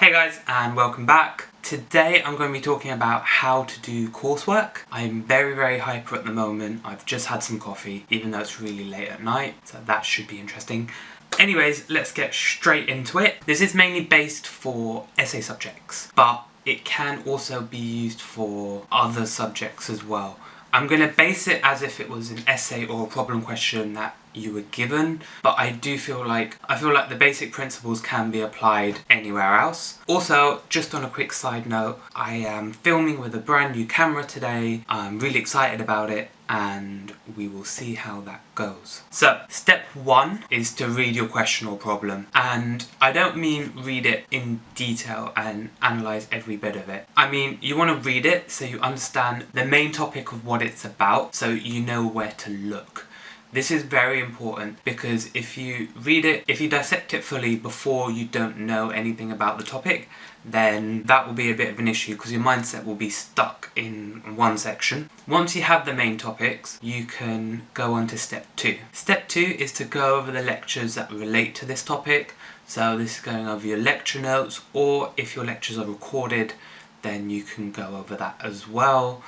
Hey guys, and welcome back. Today I'm going to be talking about how to do coursework. I'm very hyper at the moment. I've just had some coffee, even though it's really late at night, so that should be interesting. Anyways, let's get straight into it. This is mainly based for essay subjects, but it can also be used for other subjects as well. I'm going to base it as if it was an essay or a problem question that you were given, but I feel like the basic principles can be applied anywhere else. Also, just on a quick side note, I am filming with a brand new camera today. I'm really excited about it, and we will see how that goes. So, step one is to read your question or problem. And I don't mean read it in detail and analyse every bit of it. I mean, you want to read it so you understand the main topic of what it's about, so you know where to look. This is very important because if you read it, if you dissect it fully before you don't know anything about the topic, then that will be a bit of an issue because your mindset will be stuck in one section. Once you have the main topics, you can go on to step two. Step two is to go over the lectures that relate to this topic. So this is going over your lecture notes, or if your lectures are recorded, then you can go over that as well.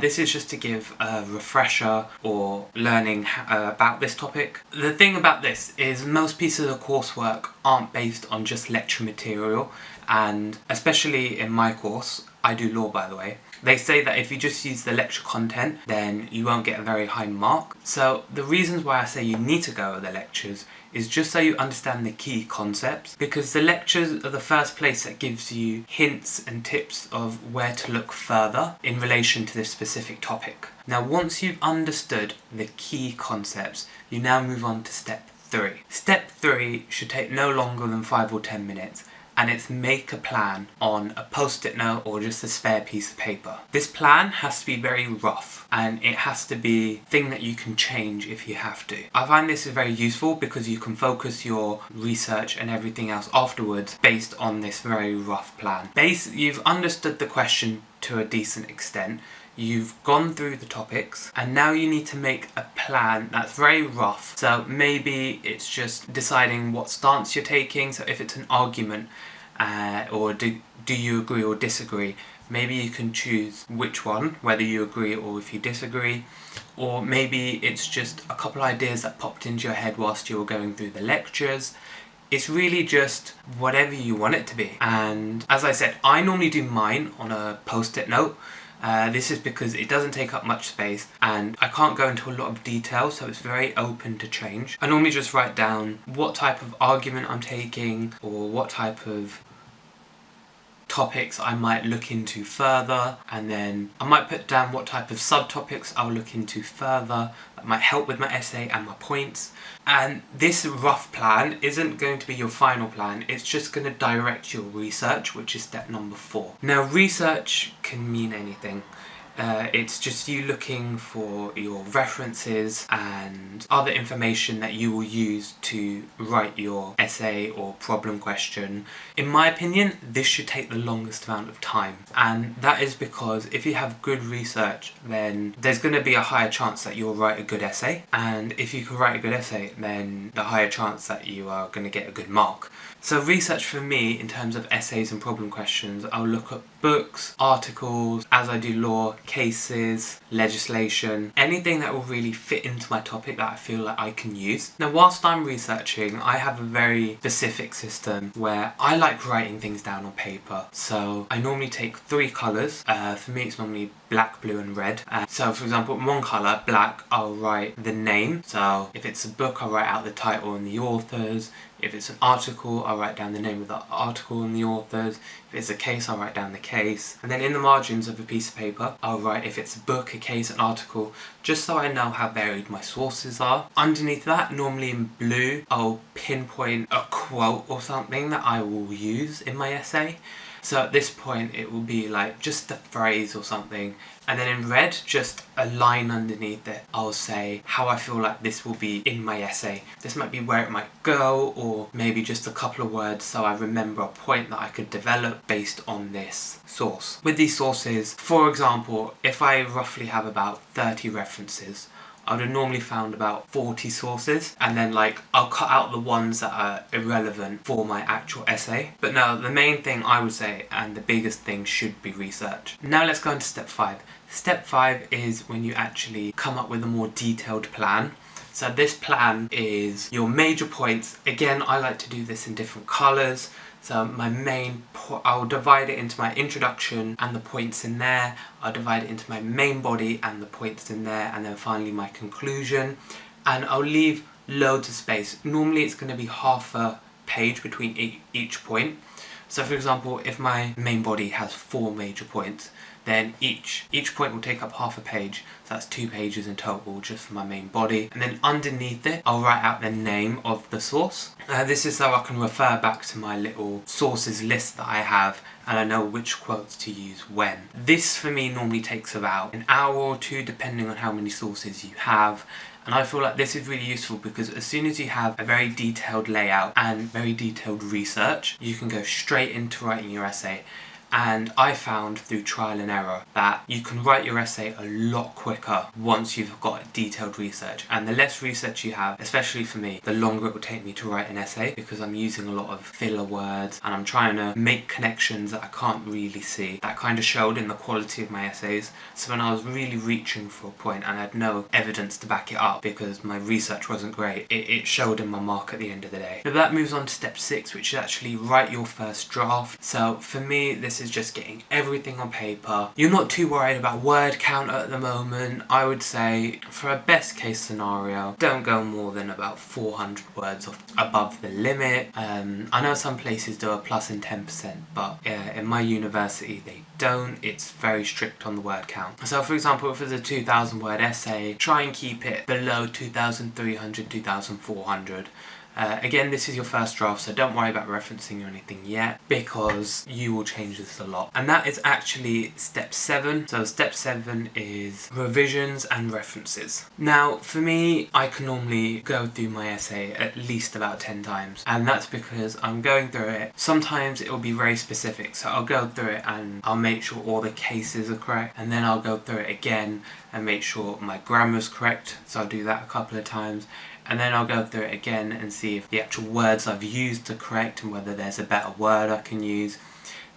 This is just to give a refresher or learning about this topic. The thing about this is most pieces of coursework aren't based on just lecture material, and especially in my course, I do law by the way, they say that if you just use the lecture content, then you won't get a very high mark. So the reasons why I say you need to go over the lectures is just so you understand the key concepts, because the lectures are the first place that gives you hints and tips of where to look further in relation to this specific topic. Now once you've understood the key concepts, you now move on to step three. Step three should take no longer than 5 or 10 minutes. And it's make a plan on a post-it note or just a spare piece of paper. This plan has to be very rough, and it has to be a thing that you can change if you have to. I find this is very useful because you can focus your research and everything else afterwards based on this very rough plan. You've understood the question to a decent extent. You've gone through the topics, and now you need to make a plan that's very rough. So maybe it's just deciding what stance you're taking. So if it's an argument, or do you agree or disagree, maybe you can choose which one, whether you agree or if you disagree. Or maybe it's just a couple ideas that popped into your head whilst you were going through the lectures. It's really just whatever you want it to be. And as I said, I normally do mine on a post-it note. This is because it doesn't take up much space and I can't go into a lot of detail, so it's very open to change. I normally just write down what type of argument I'm taking or what type of topics I might look into further, and then I might put down what type of subtopics I'll look into further that might help with my essay and my points. And this rough plan isn't going to be your final plan, it's just going to direct your research, which is step number 4. Now research can mean anything. It's just you looking for your references and other information that you will use to write your essay or problem question. In my opinion, this should take the longest amount of time, and that is because if you have good research, then there's going to be a higher chance that you'll write a good essay, and if you can write a good essay, then the higher chance that you are going to get a good mark. So research for me, in terms of essays and problem questions, I'll look at books, articles, as I do law, cases, legislation, anything that will really fit into my topic that I feel like I can use. Now whilst I'm researching, I have a very specific system where I like writing things down on paper. So I normally take 3 colours. For me it's normally black, blue and red. So for example, in one colour, black, I'll write the name. So if it's a book, I'll write out the title and the authors. If it's an article, I'll write down the name of the article and the authors. If it's a case, I'll write down the case. And then in the margins of a piece of paper, I'll write if it's a book, a case, an article, just so I know how varied my sources are. Underneath that, normally in blue, I'll pinpoint a quote or something that I will use in my essay. So at this point it will be like just a phrase or something, and then in red just a line underneath it. I'll say how I feel like this will be in my essay. This might be where it might go, or maybe just a couple of words so I remember a point that I could develop based on this source. With these sources, for example, if I roughly have about 30 references, I would have normally found about 40 sources, and then like I'll cut out the ones that are irrelevant for my actual essay. But no, the main thing I would say, and the biggest thing, should be research. Now let's go into step 5. Step 5 is when you actually come up with a more detailed plan. So this plan is your major points. Again, I like to do this in different colours. So my I'll divide it into my introduction and the points in there. I'll divide it into my main body and the points in there, and then finally my conclusion. And I'll leave loads of space. Normally it's going to be half a page between each point. So for example, if my main body has 4 major points, then each point will take up half a page, so that's 2 pages in total just for my main body. And then underneath it, I'll write out the name of the source. This is so I can refer back to my little sources list that I have, and I know which quotes to use when. This for me normally takes about an hour or 2 depending on how many sources you have. And I feel like this is really useful because as soon as you have a very detailed layout and very detailed research, you can go straight into writing your essay. And I found through trial and error that you can write your essay a lot quicker once you've got detailed research. And the less research you have, especially for me, the longer it will take me to write an essay, because I'm using a lot of filler words and I'm trying to make connections that I can't really see. That kind of showed in the quality of my essays. So when I was really reaching for a point and I had no evidence to back it up because my research wasn't great, it showed in my mark at the end of the day. So that moves on to step 6, which is actually write your first draft. So for me, this is just getting everything on paper. You're not too worried about word count at the moment. I would say for a best case scenario, don't go more than about 400 words above the limit. I know some places do a plus in 10%, but in my university they don't. It's very strict on the word count. So for example, if it's a 2,000 word essay, try and keep it below 2,300, 2,400. Again, this is your first draft, so don't worry about referencing or anything yet, because you will change this a lot. And that is actually step 7. So step 7 is revisions and references. Now, for me, I can normally go through my essay at least about 10 times, and that's because I'm going through it. Sometimes it will be very specific, so I'll go through it and I'll make sure all the cases are correct, and then I'll go through it again and make sure my grammar's correct, so I'll do that a couple of times. And then I'll go through it again and see if the actual words I've used are correct and whether there's a better word I can use.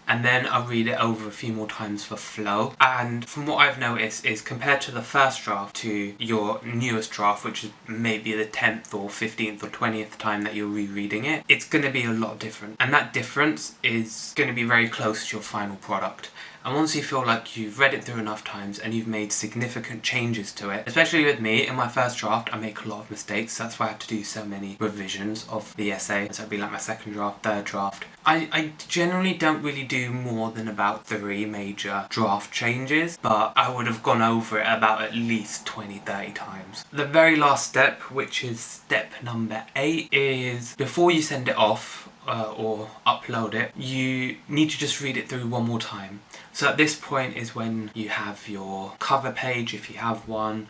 And then I'll read it over a few more times for flow. And from what I've noticed is, compared to the first draft to your newest draft, which is maybe the 10th or 15th or 20th time that you're rereading it, it's going to be a lot different. And that difference is going to be very close to your final product. And once you feel like you've read it through enough times and you've made significant changes to it, especially with me, in my first draft I make a lot of mistakes, that's why I have to do so many revisions of the essay. So it'd be like my second draft, third draft. I generally don't really do more than about 3 major draft changes, but I would have gone over it about at least 20-30 times. The very last step, which is step number 8, is before you send it off or upload it, you need to just read it through one more time. So at this point is when you have your cover page, if you have one.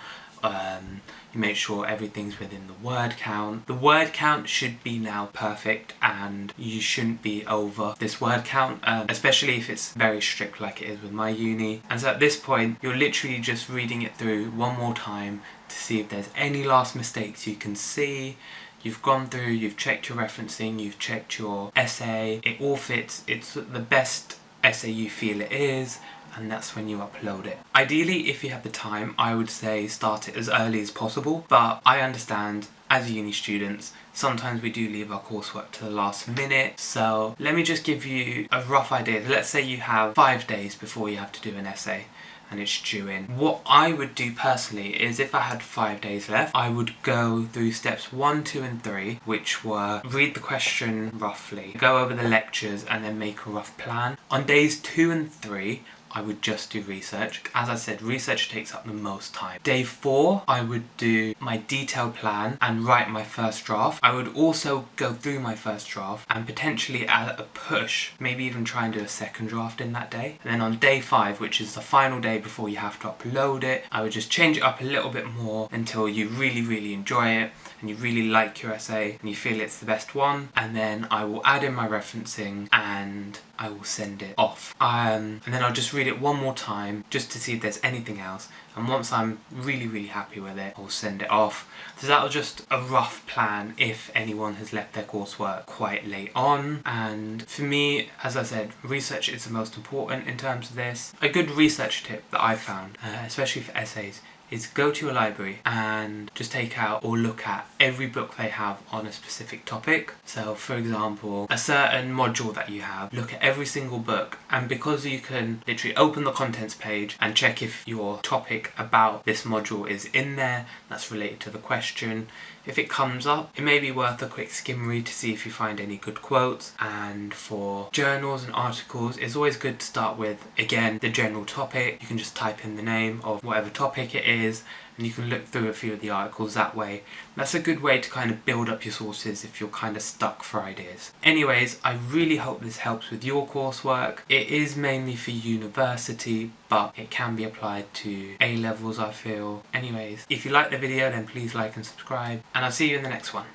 You make sure everything's within the word count. The word count should be now perfect, and you shouldn't be over this word count, especially if it's very strict like it is with my uni. And so at this point, you're literally just reading it through one more time to see if there's any last mistakes you can see. You've gone through, you've checked your referencing, you've checked your essay, it all fits, it's the best essay you feel it is, and that's when you upload it. Ideally, if you have the time, I would say start it as early as possible, but I understand as uni students, sometimes we do leave our coursework to the last minute. So let me just give you a rough idea. Let's say you have 5 days before you have to do an essay and it's due in. What I would do personally is, if I had 5 days left, I would go through steps 1, 2 and 3, which were read the question roughly, go over the lectures and then make a rough plan. On days 2 and 3, I would just do research. As I said, research takes up the most time. Day 4, I would do my detailed plan and write my first draft. I would also go through my first draft and potentially add a push, maybe even try and do a second draft in that day. And then on day 5, which is the final day before you have to upload it, I would just change it up a little bit more until you really enjoy it and you really like your essay and you feel it's the best one. And then I will add in my referencing and I will send it off. And then I'll just read read it one more time just to see if there's anything else, and once I'm really happy with it, I'll send it off. So that was just a rough plan if anyone has left their coursework quite late on. And for me, as I said, research is the most important in terms of this. A good research tip that I found, especially for essays, is go to your library and just take out or look at every book they have on a specific topic. So for example, a certain module that you have, look at every single book, and because you can literally open the contents page and check if your topic about this module is in there, that's related to the question. If it comes up, it may be worth a quick skim read to see if you find any good quotes. And for journals and articles, it's always good to start with, again, the general topic. You can just type in the name of whatever topic it is, and you can look through a few of the articles that way. That's a good way to kind of build up your sources if you're kind of stuck for ideas. Anyways, I really hope this helps with your coursework. It is mainly for university, but it can be applied to A-levels, I feel. Anyways, if you like the video, then please like and subscribe, and I'll see you in the next one.